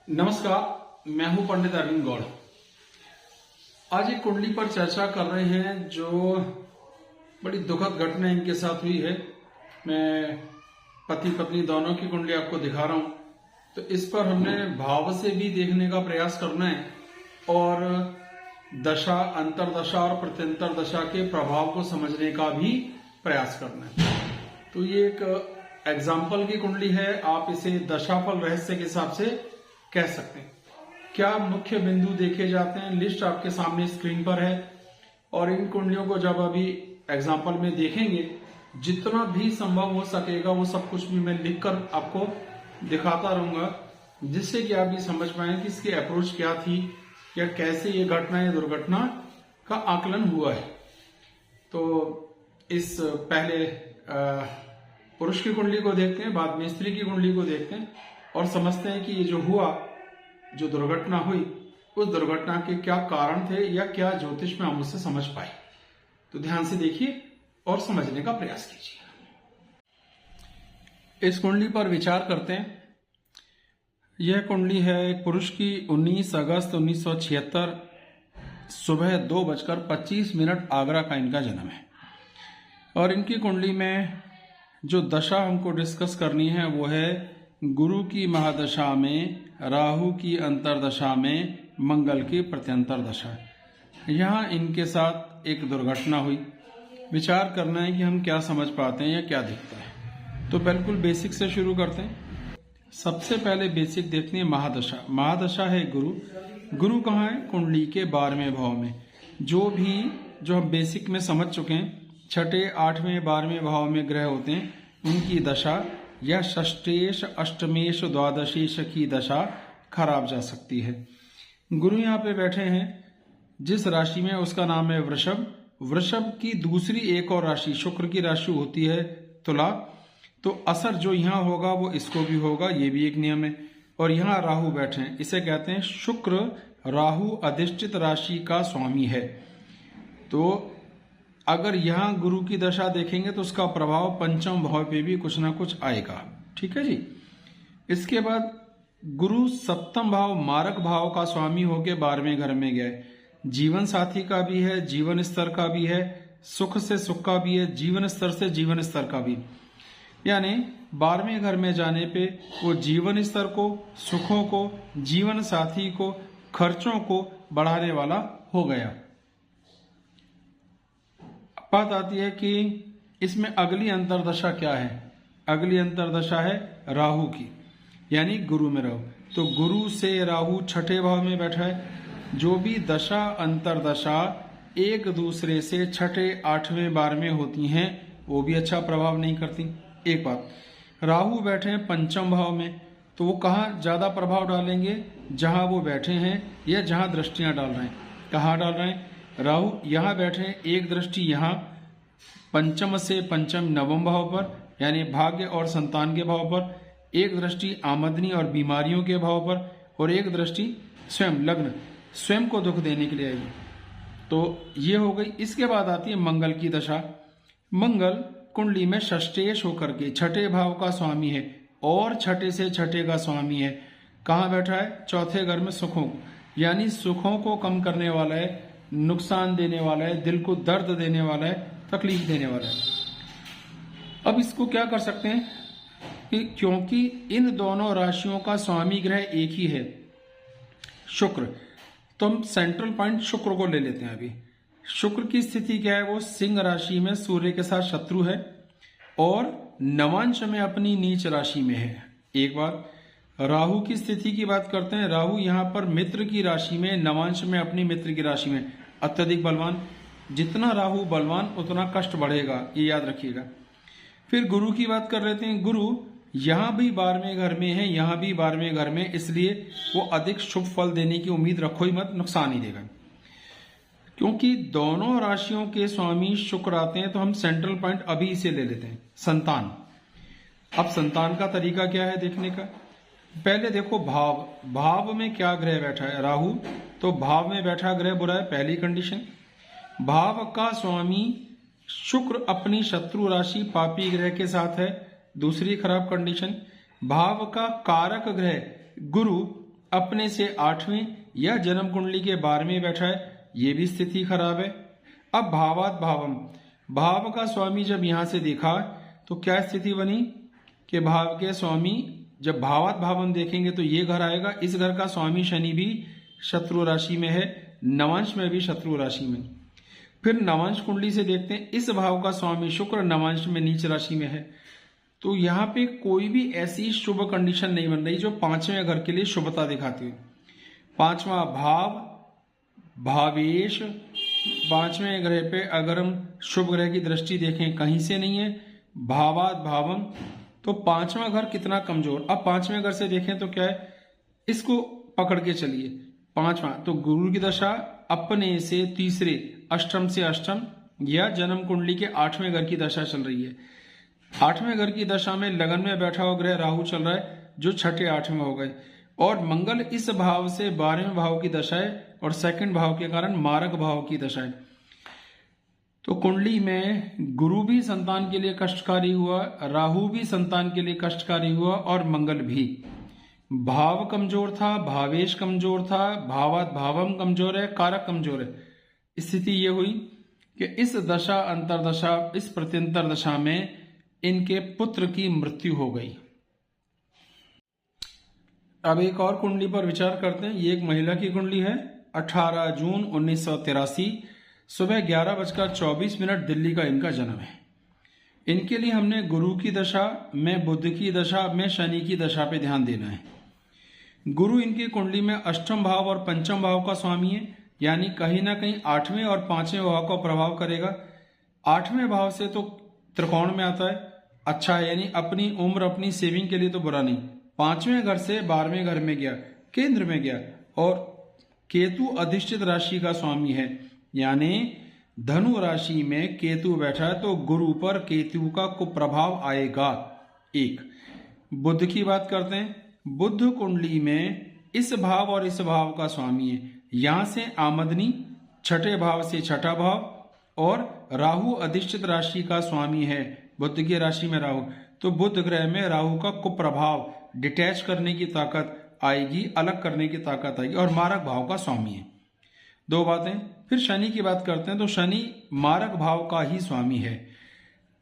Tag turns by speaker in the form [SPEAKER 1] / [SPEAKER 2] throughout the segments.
[SPEAKER 1] नमस्कार, मैं हूं पंडित अरविंद गौड़। आज एक कुंडली पर चर्चा कर रहे हैं जो बड़ी दुखद घटना इनके साथ हुई है। मैं पति पत्नी दोनों की कुंडली आपको दिखा रहा हूं, तो इस पर हमने भाव से भी देखने का प्रयास करना है और दशा, अंतरदशा और प्रत्यंतर दशा के प्रभाव को समझने का भी प्रयास करना है। तो ये एक एग्जाम्पल की कुंडली है, आप इसे दशाफल रहस्य के हिसाब से कह सकते हैं। क्या मुख्य बिंदु देखे जाते हैं, लिस्ट आपके सामने स्क्रीन पर है और इन कुंडलियों को जब अभी एग्जाम्पल में देखेंगे, जितना भी संभव हो सकेगा वो सब कुछ भी मैं लिखकर आपको दिखाता रहूंगा, जिससे कि आप ये समझ पाए कि इसकी अप्रोच क्या थी या कैसे ये घटना या दुर्घटना का आकलन हुआ है। तो इस पहले पुरुष की कुंडली को देखते हैं, बाद में स्त्री की कुंडली को देखते हैं और समझते हैं कि ये जो हुआ, जो दुर्घटना हुई, उस दुर्घटना के क्या कारण थे या क्या ज्योतिष में हम उससे समझ पाए। तो ध्यान से देखिए और समझने का प्रयास कीजिए। इस कुंडली पर विचार करते हैं। यह कुंडली है एक पुरुष की 19 अगस्त 1976 सुबह 2:25 आगरा का इनका जन्म है और इनकी कुंडली में जो दशा हमको डिस्कस करनी है वो है गुरु की महादशा में, राहु की अंतरदशा में, मंगल की प्रत्यंतर दशा। यहाँ इनके साथ एक दुर्घटना हुई। विचार करना है कि हम क्या समझ पाते हैं या क्या दिखता है। तो बिल्कुल बेसिक से शुरू करते हैं। सबसे पहले बेसिक देखते हैं महादशा। महादशा है गुरु। गुरु कहाँ है? कुंडली के 12वें भाव में। जो हम बेसिक में समझ चुके हैं, छठे, 8वें, 12वें भाव में ग्रह होते हैं, उनकी दशा या षष्टेश, अष्टमेश, द्वादशेश की दशा खराब जा सकती है। गुरु यहाँ पे बैठे हैं जिस राशि में, उसका नाम है वृषभ। वृषभ की दूसरी एक और राशि शुक्र की राशि होती है तुला। तो असर जो यहाँ होगा वो इसको भी होगा, ये भी एक नियम है। और यहाँ राहु बैठे हैं, इसे कहते हैं शुक्र राहु अधिष्ठित राशि का स्वामी है। तो अगर यहाँ गुरु की दशा देखेंगे तो उसका प्रभाव पंचम भाव पे भी कुछ ना कुछ आएगा। ठीक है जी। इसके बाद गुरु सप्तम भाव मारक भाव का स्वामी होके 12वें घर में गए। जीवन साथी का भी है, जीवन स्तर का भी है, सुख से सुख का भी है, जीवन स्तर से जीवन स्तर का भी। यानी 12वें घर में जाने पे वो जीवन स्तर को, सुखों को, जीवन साथी को, खर्चों को बढ़ाने वाला हो गया। बात आती है कि इसमें अगली अंतरदशा क्या है? अगली अंतरदशा है राहु की, यानी गुरु में राहु। तो गुरु से राहु छठे भाव में बैठा है। जो भी दशा अंतरदशा एक दूसरे से छठे, 8वें, 12वें होती हैं, वो भी अच्छा प्रभाव नहीं करती। एक बात, राहु बैठे हैं पंचम भाव में, तो वो कहाँ ज्यादा प्रभाव डालेंगे? जहां वो बैठे हैं या जहां दृष्टियां डाल रहे हैं। कहाँ डाल रहे हैं? राहु यहाँ बैठे हैं, एक दृष्टि यहाँ पंचम से पंचम नवम भाव पर, यानी भाग्य और संतान के भाव पर, एक दृष्टि आमदनी और बीमारियों के भाव पर, और एक दृष्टि स्वयं लग्न, स्वयं को दुख देने के लिए आएगी। तो ये हो गई। इसके बाद आती है मंगल की दशा। मंगल कुंडली में षष्टेश होकर के छठे भाव का स्वामी है और छठे से छठे का स्वामी है। कहाँ बैठा है? चौथे घर में सुखों को, यानी सुखों को कम करने वाला है, नुकसान देने वाला है, दिल को दर्द देने वाला है, तकलीफ देने वाला है। अब इसको क्या कर सकते हैं कि क्योंकि इन दोनों राशियों का स्वामी ग्रह एक ही है, शुक्र, तो हम सेंट्रल पॉइंट शुक्र को ले लेते हैं। अभी शुक्र की स्थिति क्या है? वो सिंह राशि में सूर्य के साथ शत्रु है और नवांश में अपनी नीच राशि में है। एक बार राहु की स्थिति की बात करते हैं। राहु यहाँ पर मित्र की राशि में, नवांश में अपनी मित्र की राशि में, अत्यधिक बलवान। जितना राहु बलवान उतना कष्ट बढ़ेगा, ये याद रखिएगा। फिर गुरु की बात कर लेते हैं। गुरु यहाँ भी 12वें घर में है, यहाँ भी 12वें घर में, इसलिए वो अधिक शुभ फल देने की उम्मीद रखो ही मत, नुकसान ही देगा। क्योंकि दोनों राशियों के स्वामी शुक्र आते हैं, तो हम सेंट्रल पॉइंट अभी इसे ले लेते हैं, संतान। अब संतान का तरीका क्या है देखने का? पहले देखो भाव में क्या ग्रह बैठा है? राहु। तो भाव में बैठा ग्रह बुरा है, पहली कंडीशन। भाव का स्वामी शुक्र अपनी शत्रु राशि पापी ग्रह के साथ है, दूसरी खराब कंडीशन। भाव का कारक ग्रह गुरु अपने से 8वें या जन्म कुंडली के 12वें बैठा है, ये भी स्थिति खराब है। अब भावात भावम, भाव का स्वामी जब यहां से देखा तो क्या स्थिति बनी कि भाव के स्वामी जब भावात भावम देखेंगे तो ये घर आएगा, इस घर का स्वामी शनि भी शत्रु राशि में है, नवांश में भी शत्रु राशि में। फिर नवांश कुंडली से देखते हैं, इस भाव का स्वामी शुक्र नवांश में नीच राशि में है। तो यहाँ पे कोई भी ऐसी शुभ कंडीशन नहीं बन रही जो 5वें घर के लिए शुभता दिखाती है। 5वां भाव भावेश, 5वें ग्रह पे अगर हम शुभ ग्रह की दृष्टि देखें कहीं से नहीं है, भावात भावम, तो 5वां घर कितना कमजोर। अब 5वें घर से देखें तो क्या है, इसको पकड़ के चलिए। 5वां तो गुरु की दशा अपने से तीसरे अष्टम से अष्टम या जन्म कुंडली के 8वें घर की दशा चल रही है। 8वें घर की दशा में लगन में बैठा हुआ ग्रह राहु चल रहा है जो 6ठे 8वें हो गए, और मंगल इस भाव से 12वें भाव की दशा है और सेकंड भाव के कारण मारक भाव की दशा है। तो कुंडली में गुरु भी संतान के लिए कष्टकारी हुआ, राहु भी संतान के लिए कष्टकारी हुआ और मंगल भी। भाव कमजोर था, भावेश कमजोर था, भावात भावम कमजोर है, कारक कमजोर है। स्थिति ये हुई कि इस दशा अंतरदशा, इस प्रत्यंतर दशा में इनके पुत्र की मृत्यु हो गई। अब एक और कुंडली पर विचार करते हैं। ये एक महिला की कुंडली है। 18 जून 1983 सुबह 11:24 दिल्ली का इनका जन्म है। इनके लिए हमने गुरु की दशा में, बुध की दशा में, शनि की दशा पे ध्यान देना है। गुरु इनकी कुंडली में अष्टम भाव और पंचम भाव का स्वामी है, यानी कहीं ना कहीं 8वें और 5वें भाव का प्रभाव करेगा। 8वें भाव से तो त्रिकोण में आता है, अच्छा है, यानी अपनी उम्र अपनी सेविंग के लिए तो बुरा नहीं। 5वें घर से 12वें घर में गया, केंद्र में गया, और केतु अधिष्ठित राशि का स्वामी है, यानी धनु राशि में केतु बैठा है तो गुरु पर केतु का कुप्रभाव आएगा। एक बुध की बात करते हैं। बुध कुंडली में इस भाव और इस भाव का स्वामी है, यहां से आमदनी, 6ठे भाव से 6ठा भाव, और राहु अधिष्ठित राशि का स्वामी है, बुध की राशि में राहु। तो बुध ग्रह में राहु का कुप्रभाव, डिटैच करने की ताकत आएगी, अलग करने की ताकत आएगी, और मारक भाव का स्वामी है। दो बातें। फिर शनि की बात करते हैं तो शनि मारक भाव का ही स्वामी है।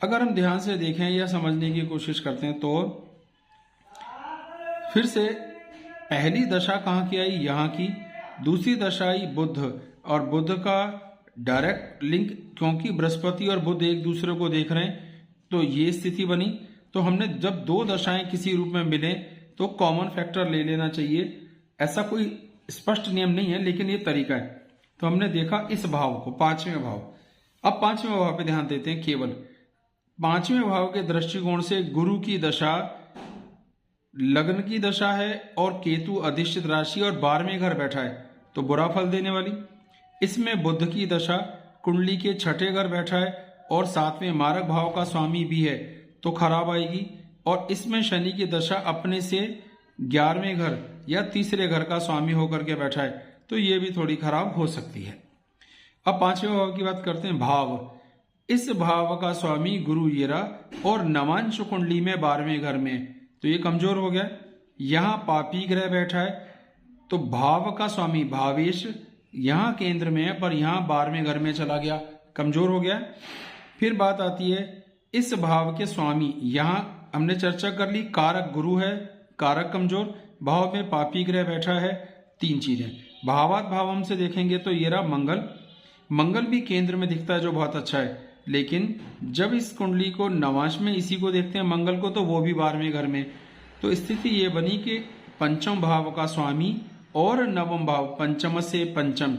[SPEAKER 1] अगर हम ध्यान से देखें या समझने की कोशिश करते हैं तो फिर से पहली दशा कहाँ की आई, यहाँ की। दूसरी दशा आई बुध, और बुध का डायरेक्ट लिंक, क्योंकि बृहस्पति और बुध एक दूसरे को देख रहे हैं तो ये स्थिति बनी। तो हमने जब दो दशाएं किसी रूप में मिले तो कॉमन फैक्टर ले लेना चाहिए। ऐसा कोई स्पष्ट नियम नहीं है, लेकिन ये तरीका है। तो हमने देखा इस भाव को, 5वें भाव। अब 5वें भाव पे ध्यान देते हैं। केवल 5वें भाव के दृष्टिकोण से गुरु की दशा लग्न की दशा है और केतु अधिष्ठित राशि और 12वें घर बैठा है तो बुरा फल देने वाली। इसमें बुध की दशा कुंडली के 6ठे घर बैठा है और 7वें मारक भाव का स्वामी भी है तो खराब आएगी। और इसमें शनि की दशा अपने से 11वें घर या तीसरे घर का स्वामी होकर के बैठा है तो ये भी थोड़ी खराब हो सकती है। अब 5वें भाव की बात करते हैं। भाव, इस भाव का स्वामी गुरु ये रहा और नवांश कुंडली में 12वें घर में तो ये कमजोर हो गया। यहां पापी ग्रह बैठा है तो भाव का स्वामी भावेश यहां केंद्र में है पर यहां 12वें घर में चला गया, कमजोर हो गया। फिर बात आती है इस भाव के स्वामी, यहां हमने चर्चा कर ली, कारक गुरु है, कारक कमजोर, भाव में पापी ग्रह बैठा है। 3 चीजें। भावात भावम से देखेंगे तो ये रहा मंगल, मंगल भी केंद्र में दिखता है जो बहुत अच्छा है। लेकिन जब इस कुंडली को नवांश में इसी को देखते हैं मंगल को तो वो भी 12वें घर में। तो स्थिति ये बनी कि पंचम भाव का स्वामी और नवम भाव, पंचम से पंचम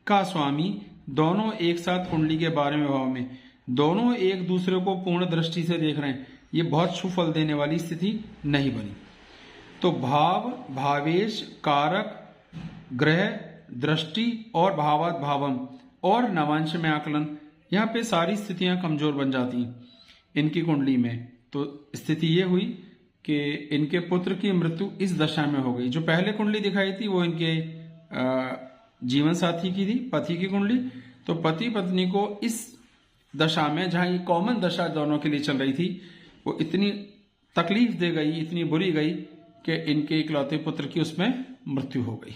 [SPEAKER 1] का स्वामी, दोनों एक साथ कुंडली के 12वें भाव में, दोनों एक दूसरे को पूर्ण दृष्टि से देख रहे हैं। ये बहुत शुभ फल देने वाली स्थिति नहीं बनी। तो भाव, भावेश, कारक, ग्रह, दृष्टि और भावात भावम और नवांश में आकलन, यहाँ पे सारी स्थितियां कमजोर बन जाती हैं इनकी कुंडली में। तो स्थिति ये हुई कि इनके पुत्र की मृत्यु इस दशा में हो गई। जो पहले कुंडली दिखाई थी वो इनके जीवन साथी की थी, पति की कुंडली। तो पति पत्नी को इस दशा में, जहां ये कॉमन दशा दोनों के लिए चल रही थी, वो इतनी तकलीफ दे गई, इतनी बुरी गई कि इनके इकलौते पुत्र की उसमें मृत्यु हो गई।